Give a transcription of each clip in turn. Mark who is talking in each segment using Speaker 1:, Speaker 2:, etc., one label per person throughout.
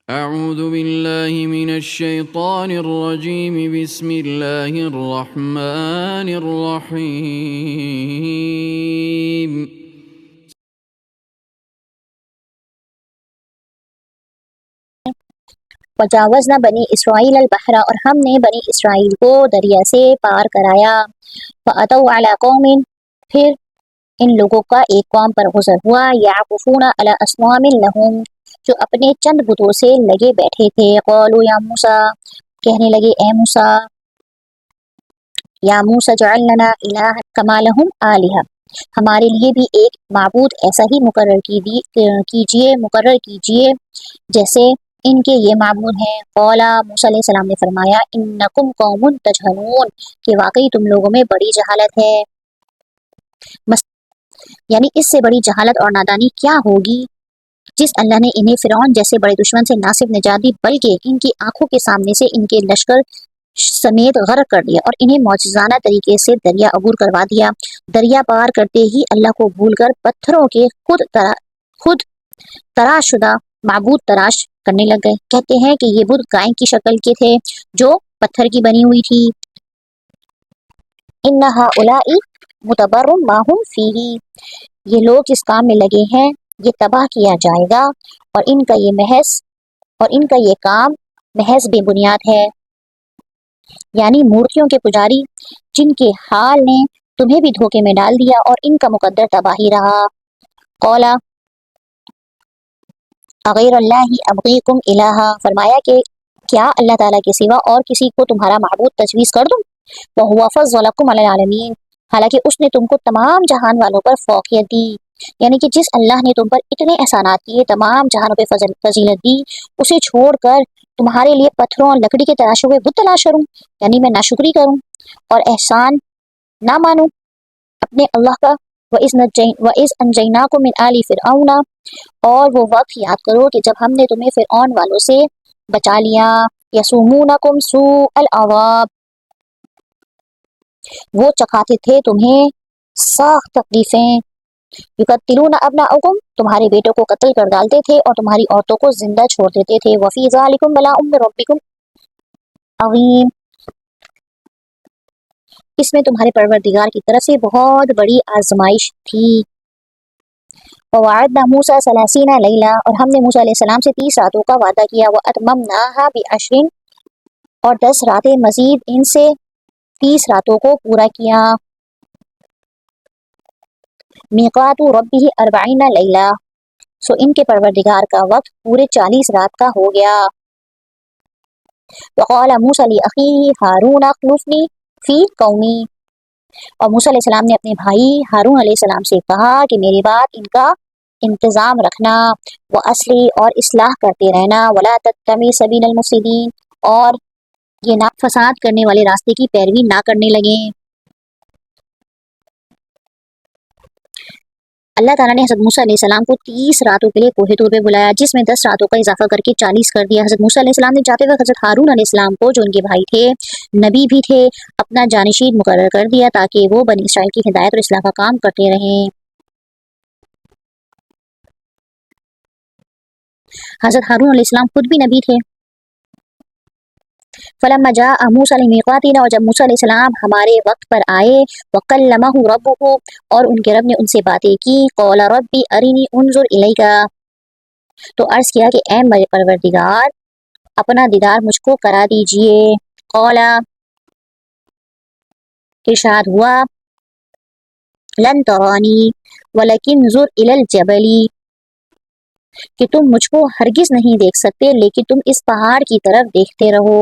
Speaker 1: اعوذ باللہ من الشیطان الرجیم بسم اللہ الرحمن الرحیم
Speaker 2: وجاوزنا بنی اسرائیل البحر، اور ہم نے بنی اسرائیل کو دریا سے پار کرایا۔ فأتوا علی قوم، پھر ان لوگوں کا ایک قوم پر گزر ہوا، یعکفون علی اصنام لہم، جو اپنے چند بتوں سے لگے بیٹھے تھے۔ قالوا یا موسیٰ، کہنے لگے اے موسیٰ، یا موسیٰ اجعل لنا الہا کما لہم آلہہ، ہمارے لیے بھی ایک معبود ایسا ہی مقرر کیجئے جیسے ان کے یہ معبود ہیں۔ قال موسیٰ علیہ السلام نے فرمایا انکم قوم تجہلون، کہ واقعی تم لوگوں میں بڑی جہالت ہے۔ یعنی اس سے بڑی جہالت اور نادانی کیا ہوگی جس اللہ نے انہیں فرعون جیسے بڑے دشمن سے نہ صرف نجات دی بلکہ ان کی آنکھوں کے سامنے سے ان کے لشکر سمیت غرق کر دیا اور انہیں معجزانہ طریقے سے دریا عبور کروا دیا۔ دریا پار کرتے ہی اللہ کو بھول کر پتھروں کے خود تراش شدہ معبود تراش کرنے لگ گئے۔ کہتے ہیں کہ یہ بت گائے کی شکل کے تھے جو پتھر کی بنی ہوئی تھی۔ ان ہؤلاء متبر ما هم فیہ، یہ لوگ جس کام میں لگے ہیں یہ تباہ کیا جائے گا، اور ان کا یہ کام محض بے بنیاد ہے۔ یعنی مورتیوں کے پجاری جن کے حال نے تمہیں بھی دھوکے میں ڈال دیا اور ان کا مقدر تباہی رہا۔ قال اغیر اللہ ابغیکم الہا، فرمایا کہ کیا اللہ تعالیٰ کے سوا اور کسی کو تمہارا معبود تجویز کر دوں؟ وہو فضلکم علی العالمین، حالانکہ اس نے تم کو تمام جہان والوں پر فوقیت دی۔ یعنی کہ جس اللہ نے تم پر اتنے احسانات کیے، تمام جہانوں پہ فضیلت دی، اسے چھوڑ کر تمہارے لیے پتھروں اور لکڑی کے تراشے ہوئے بت تلاش کروں؟ یعنی میں ناشکری کروں اور احسان نہ مانوں اپنے اللہ کا۔ وَإِذْ أَنْجَيْنَاكُمْ مِنْ آلِ فِرْعَوْنَ، اور وہ وقت یاد کرو کہ جب ہم نے تمہیں فرعون والوں سے بچا لیا۔ يَسُومُونَكُمْ سُوءَ الْعَذَابِ، وہ چکھاتے تھے تمہیں سخت تکلیفیں۔ یقتلون ابناءکم، تمہارے بیٹوں کو قتل کر ڈالتے تھے اور تمہاری عورتوں کو زندہ چھوڑ دیتے تھے۔ وفی ذالکم بلاء من ربکم عظیم، اس میں تمہارے پروردگار کی طرف سے بہت بڑی آزمائش تھی۔ ووعدنا موسیٰ 30 لیلہ، اور ہم نے موسیٰ علیہ السلام سے 30 راتوں کا وعدہ کیا۔ واتممناها ب10، اور 10 راتیں مزید ان سے 30 راتوں کو پورا کیا۔ میقات ربہ 40 لیلہ، سو ان کے پروردگار کا وقت پورے 40 رات کا ہو گیا۔ وقال موسیٰ لأخیہ ہارون اخلفنی فی قومی، اور موسیٰ علیہ السلام نے اپنے بھائی ہارون علیہ السلام سے کہا کہ میرے بعد ان کا انتظام رکھنا، وَأَصْلِحْ، اور اصلاح کرتے رہنا، وَلَا تَتَّبِعْ سَبِيلَ الْمُفْسِدِينَ، اور یہ فساد کرنے والے راستے کی پیروی نہ کرنے لگیں۔ اللہ تعالیٰ نے حضرت موسیٰ علیہ السلام کو 30 راتوں کے لیے کوہ طور پہ بلایا، جس میں 10 راتوں کا اضافہ کر کے 40 کر دیا۔ حضرت موسیٰ علیہ السلام نے جاتے وقت حضرت ہارون علیہ السلام کو، جو ان کے بھائی تھے، نبی بھی تھے، اپنا جانشین مقرر کر دیا تاکہ وہ بنی اسرائیل کی ہدایت اور اصلاح کا کام کرتے رہیں۔ حضرت ہارون علیہ السلام خود بھی نبی تھے۔ فلما جاء موسیٰ لمیقاتنا، اور جب موسیٰ علیہ السلام ہمارے وقت پر آئے، وکلمہ ربہ، اور ان کے رب نے ان سے باتیں کی، قال ربی ارنی انظر الیک، تو عرض کیا کہ اے میرے پروردگار اپنا دیدار مجھ کو کرا دیجئے۔ قال، ارشاد ہوا، لن ترانی ولکن انظر الی الجبل، کہ تم مجھ کو ہرگز نہیں دیکھ سکتے لیکن تم اس پہاڑ کی طرف دیکھتے رہو۔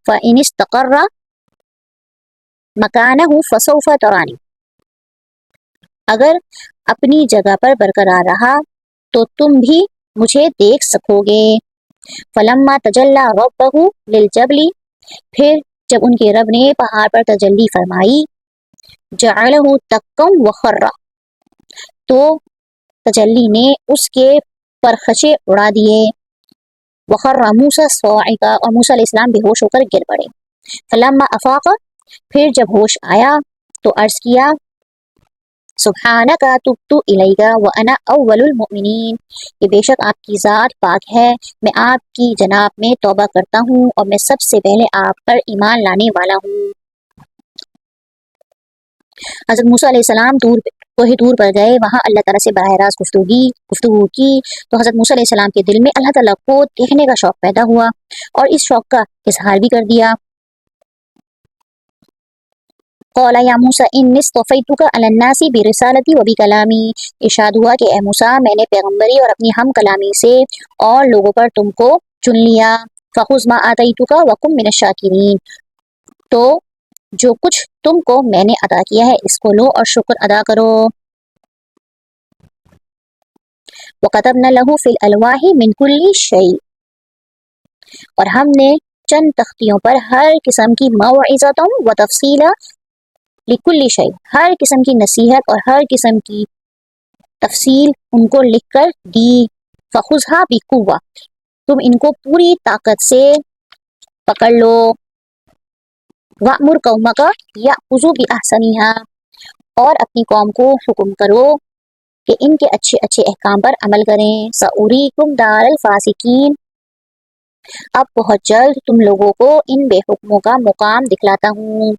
Speaker 2: فَإِنِ اسْتَقَرَّ مَكَانَهُ فَسَوْفَ تَرَانِي، اگر اپنی جگہ پر برقرار رہا تو تم بھی مجھے دیکھ سکو گے۔ فَلَمَّا تَجَلَّى رَبُّهُ لِلْجَبَلِ، پھر جب ان کے رب نے پہاڑ پر تجلی فرمائی، جَعَلَهُ دَكًّا وَخَرَّ، تو تجلی نے اس کے پرخچے اڑا دیے۔ وَخَرَّ مُوسَىٰ صَاعِقًا، اور موسیٰ علیہ السلام بے ہوش ہو کر گر پڑے۔ فَلَمَّا أَفَاقَ، پھر جب ہوش آیا تو عرض کیا، سبحانک تبت الیک وانا اول المؤمنین، کہ بے شک آپ کی ذات پاک ہے، میں آپ کی جناب میں توبہ کرتا ہوں اور میں سب سے پہلے آپ پر ایمان لانے والا ہوں۔ حضرت موسیٰ علیہ السلام کوہ طور پر گئے، وہاں اللہ تعالیٰ سے براہ راست گفتگو کی تو حضرت موسیٰ علیہ السلام کے دل میں اللہ تعالیٰ کو دیکھنے کا شوق پیدا ہوا اور اس شوق کا اظہار بھی کر دیا۔ قال یا موسیٰ انی اصطفیتک علی الناس برسالتی و بکلامی، ارشاد ہوا کہ اے موسیٰ میں نے پیغمبری اور اپنی ہم کلامی سے اور لوگوں پر تم کو چن لیا، فخذ ما آتیتک وکن من الشاکرین، تو جو کچھ تم کو میں نے عطا کیا ہے اس کو لو اور شکر ادا کرو۔ وَكَتَبْنَا لَهُ فِي الْأَلْوَاحِ مِنْ كُلِّ شَيْءٍ، اور ہم نے چند تختیوں پر ہر قسم کی موعظۃ و تفصیلا لِكُلِّ شَيْءٍ، ہر قسم کی نصیحت اور ہر قسم کی تفصیل ان کو لکھ کر دی۔ فَخُذْهَا بِقُوَّةٍ، تم ان کو پوری طاقت سے پکڑ لو۔ وَأْمُرْ قَوْمَكَ يَأْخُذُوا بِأَحْسَنِهَا، اور اپنی قوم کو حکم کرو کہ ان کے اچھے اچھے احکام پر عمل کریں۔ سَأُرِيكُمْ دَارَ الْفَاسِقِينَ، اب بہت جلد تم لوگوں کو ان بے حکموں کا مقام دکھلاتا ہوں۔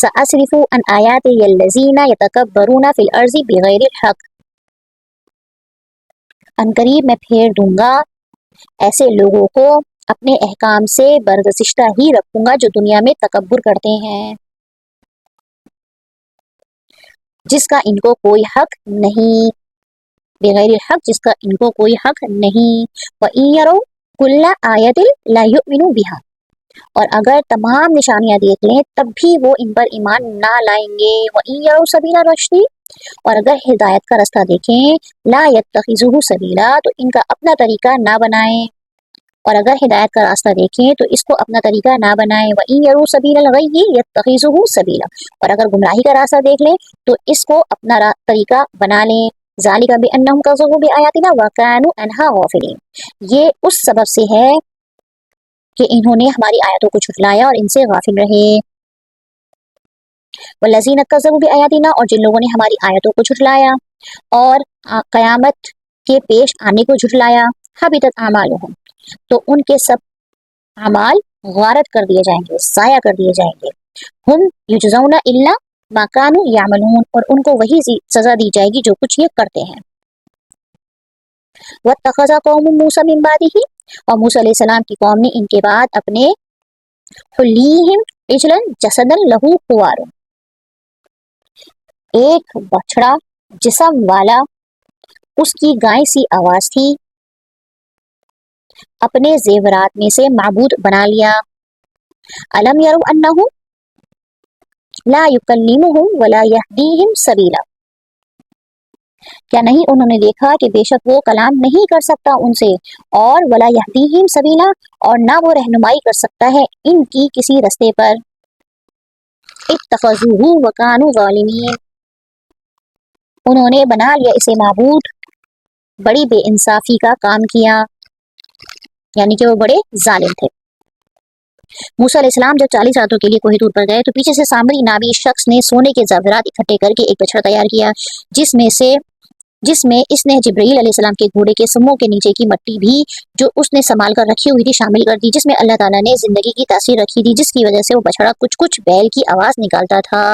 Speaker 2: سَأَصْرِفُ عَنْ آيَاتِيَ الَّذِينَ يَتَكَبَّرُونَ فِي الْأَرْضِ بِغَيْرِ الْحَقِّ، عنقریب میں پھیر دوں گا ایسے لوگوں کو، اپنے احکام سے برگزشتہ ہی رکھوں گا جو دنیا میں تکبر کرتے ہیں، جس کا ان کو کوئی حق نہیں، بغیر الحق جس کا ان کو کوئی حق نہیں۔ وَإِن يَرَوْا كُلَّ آيَةٍ لَا يُؤْمِنُوا بِهَا، اور اگر تمام نشانیاں دیکھ لیں تب بھی وہ ان پر ایمان نہ لائیں گے۔ وَإِن يَرَوْا سَبِيلَ الرُّشْدِ، اور اگر ہدایت کا رستہ دیکھیں، لَا يَتَّخِذُوهُ سَبِيلًا، تو ان کا اپنا طریقہ نہ بنائیں، اور اگر ہدایت کا راستہ دیکھیں تو اس کو اپنا طریقہ نہ بنائیں۔ وَإِن يَرَوْا سَبِيلَ الْغَيِّ يَتَّخِذُوهُ سَبِيلًا، اور اگر گمراہی کا راستہ دیکھ لیں تو اس کو اپنا طریقہ بنا لیں۔ ذَلِكَ بِأَنَّهُمْ كَذَّبُوا بِآيَاتِنَا وَكَانُوا عَنْهَا غَافِلِينَ، یہ اس سبب سے ہے کہ انہوں نے ہماری آیتوں کو جھٹلایا اور ان سے غافل رہے۔ وَالَّذِينَ كَذَّبُوا بِآيَاتِنَا، اور جن لوگوں نے ہماری آیتوں کو جھٹلایا اور قیامت کے پیش آنے کو جھٹلایا، حبطت اعمالهم، تو ان کے سب اعمال غارت کر دیے جائیں گے، ضائع کر دیے جائیں گے۔ ہم یجزون الا ما كانوا يعملون، اور ان کو وہی سزا دی جائے گی جو کچھ یہ کرتے ہیں۔ وَاتَّخَذَ قَوْمُ مُوسَىٰ مِن بَعْدِهِ، اور موسیٰ علیہ السلام کی قوم نے ان کے بعد اپنے حلیہم عجلا جسدا لہو خوار، ایک بچڑا جسم والا، اس کی گائے سی آواز تھی، اپنے زیورات میں سے معبود بنا لیا۔ الم یروا انہ لا یکلمہم ولا یہدیہم سبیلا، کیا نہیں انہوں نے دیکھا کہ بے شک وہ کلام نہیں کر سکتا ان سے، اور ولا یہدیہم سبیلا، اور نہ وہ رہنمائی کر سکتا ہے ان کی کسی رستے پر۔ اتخذوہ وکانوا ظالمین، انہوں نے بنا لیا اسے معبود، بڑی بے انصافی کا کام کیا، یعنی کہ وہ بڑے ظالم تھے۔ موسیٰ علیہ السلام جب 40 راتوں کے لیے کوہ طور پر گئے تو پیچھے سے سامری نامی شخص نے سونے کے زیورات اکٹھے کر کے ایک بچڑا تیار کیا، جس میں اس نے جبرائیل علیہ السلام کے گھوڑے کے سموں کے نیچے کی مٹی بھی جو اس نے سنبھال کر رکھی ہوئی تھی شامل کر دی، جس میں اللہ تعالیٰ نے زندگی کی تاثیر رکھی تھی، جس کی وجہ سے وہ بچڑا کچھ بیل کی آواز نکالتا تھا۔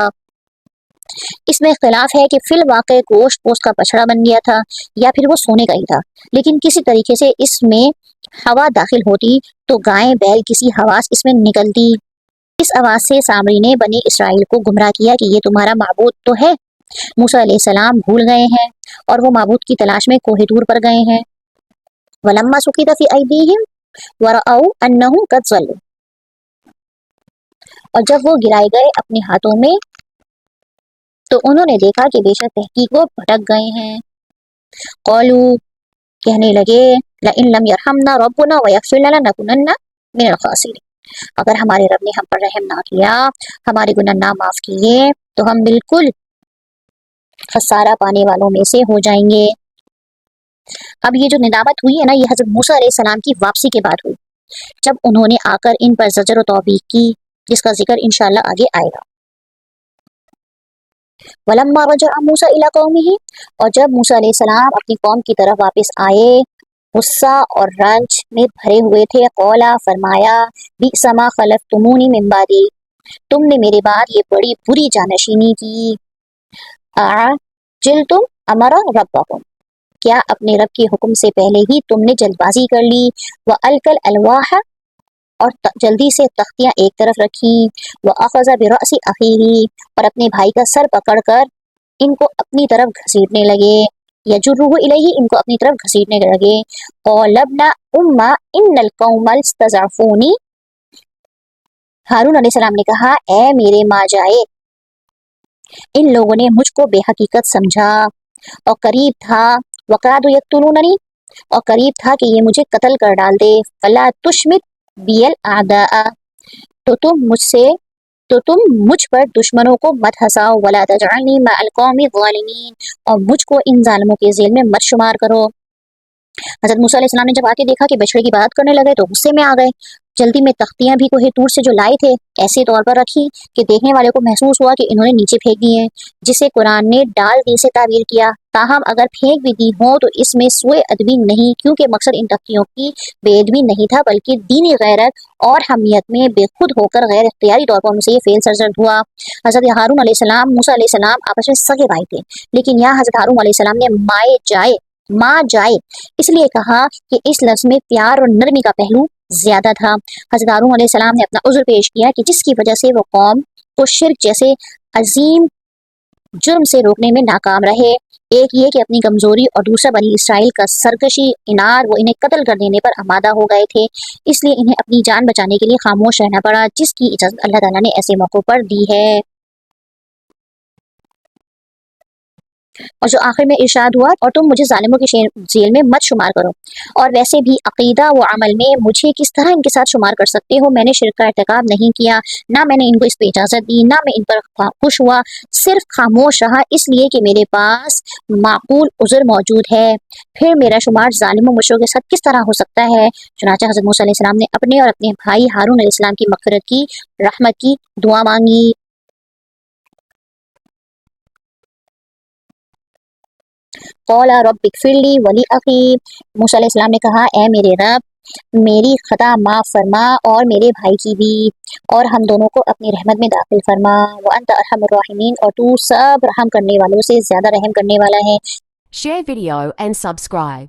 Speaker 2: اس میں اختلاف ہے کہ فی الواقع گوشت پوست کا بچڑا بن گیا تھا یا پھر وہ سونے کا ہی تھا، لیکن کسی طریقے سے اس میں ہوا داخل ہوتی تو گائے بیل کسی حواس اس میں نکلتی۔ اس آواز سے سامری نے بنی اسرائیل کو گمراہ کیا کہ یہ تمہارا معبود تو ہے۔ موسیٰ علیہ السلام بھول گئے ہیں اور وہ معبود کی تلاش میں کوہ طور پر گئے ہیں۔ وَلَمَّا سُقِطَ فِي أَيْدِيهِمْ وَرَأَوْا أَنَّهُمْ قَدْ ضَلُّوا، اور جب وہ گرائے گئے اپنے ہاتھوں میں تو انہوں نے دیکھا کہ بے شک تحقیق وہ بھٹک گئے ہیں۔ قَالُوا، کہنے لگے، لَئِن لَّمْ يَرْحَمْنَا رَبُّنَا وَيَغْفِرْ لَنَا لَنَكُونَنَّ مِنَ الْخَاسِرِينَ، اگر ہمارے رب نے ہم پر رحم نہ کیا، ہمارے گناہ نہ معاف کیے تو ہم بالکل خسارہ پانے والوں میں سے ہو جائیں گے۔ اب یہ جو ندامت ہوئی ہے نا، یہ حضرت موسیٰ علیہ السلام کی واپسی کے بعد ہوئی، جب انہوں نے آ کر ان پر زجر و توبیخ کی، جس کا ذکر انشاءاللہ آگے آئے گا۔ ولما رجع موسیٰ الی قومہ، اور جب موسیٰ علیہ السلام اپنی قوم کی طرف واپس آئے غصہ اور رنج میں بھرے ہوئے تھے، قولا فرمایا بئس ما خلفتمونی من بعدی، تم نے میرے بعد یہ بڑی بری جانشینی کی، اعجلتم امر ربکم، کیا اپنے رب کے حکم سے پہلے ہی تم نے جلد بازی کر لی، وَأَلْقَى الْأَلْوَاحَ، اور جلدی سے تختیاں ایک طرف رکھی، وَأَخَذَ بِرَأْسِ أَخِيهِ، اور اپنے بھائی کا سر پکڑ کر ان کو اپنی طرف گھسیٹنے لگے، یجرہ الیہ، ان کو اپنی طرف گھسیٹنے لگے، قَالَ ابْنَ أُمَّ إِنَّ الْقَوْمَ اسْتَضْعَفُونِی، ہارون علیہ السلام نے کہا اے میرے ماں جائے، ان لوگوں نے مجھ کو بے حقیقت سمجھا، اور قریب تھا وَقَعْدُوا يَقْتُلُونَنِی، اور قریب تھا کہ یہ مجھے قتل کر ڈال دے، فَلَا تُشْمِتْ بِیَ الْأَعْدَاءَ، تو تم مجھ پر دشمنوں کو مت ہنساؤ، وَلَا تَجْعَلْنِی مَعَ الْقَوْمِ الظَّالِمِینَ، اور مجھ کو ان ظالموں کے ذیل میں مت شمار کرو۔ حضرت موسیٰ علیہ السلام نے جب آ کے دیکھا کہ بچڑے کی بات کرنے لگے تو غصے میں آ گئے، جلدی میں تختیاں بھی کوہ طور سے جو لائے تھے ایسے طور پر رکھی کہ دیکھنے والے کو محسوس ہوا کہ انہوں نے نیچے پھینک دی ہیں، جسے قرآن نے ڈال دی سے تعبیر کیا، تاہم اگر پھینک بھی دی ہوں تو اس میں سوء ادبی نہیں، کیونکہ مقصد ان تختیوں کی بے ادبی نہیں تھا بلکہ دینی غیرت اور حمیت میں بے خود ہو کر غیر اختیاری طور پر ان سے یہ فعل سرزد ہوا۔ حضرت ہارون علیہ السلام موسیٰ علیہ السلام آپس میں سگے بھائی تھے، لیکن یہاں حضرت ہارون علیہ السلام نے ماں جائے اس لیے کہا کہ اس لفظ میں پیار اور نرمی کا پہلو زیادہ تھا۔ حضرت ہارون علیہ السلام نے اپنا عذر پیش کیا کہ جس کی وجہ سے وہ قوم کو شرک جیسے عظیم جرم سے روکنے میں ناکام رہے، ایک یہ کہ اپنی کمزوری، اور دوسرا بنی اسرائیل کا سرکشی انار، وہ انہیں قتل کر دینے پر آمادہ ہو گئے تھے، اس لیے انہیں اپنی جان بچانے کے لیے خاموش رہنا پڑا، جس کی اجازت اللہ تعالیٰ نے ایسے موقعوں پر دی ہے۔ اور جو آخر میں ارشاد ہوا اور تم مجھے ظالموں کے ذیل میں مت شمار کرو، اور ویسے بھی عقیدہ و عمل میں مجھے کس طرح ان کے ساتھ شمار کر سکتے ہو، میں نے شرک کا ارتکاب نہیں کیا، نہ میں نے ان کو اس پہ اجازت دی، نہ میں ان پر خوش ہوا، صرف خاموش رہا اس لیے کہ میرے پاس معقول عذر موجود ہے، پھر میرا شمار ظالم و مشرکوں کے ساتھ کس طرح ہو سکتا ہے۔ چنانچہ حضرت موسیٰ علیہ السلام نے اپنے اور اپنے بھائی ہارون علیہ السلام کی مغفرت کی، رحمت کی دعا مانگی۔ قَالَ رَبِّ اغْفِرْ لِی وَلِأَخِی، موسیٰ علیہ السلام نے کہا اے میرے رب میری خطا معاف فرما اور میرے بھائی کی بھی، اور ہم دونوں کو اپنی رحمت میں داخل فرما، وَأَنْتَ أَرْحَمُ الرَّاحِمِينَ، اور تو سب رحم کرنے والوں سے زیادہ رحم کرنے والا ہے۔
Speaker 3: Share video and subscribe.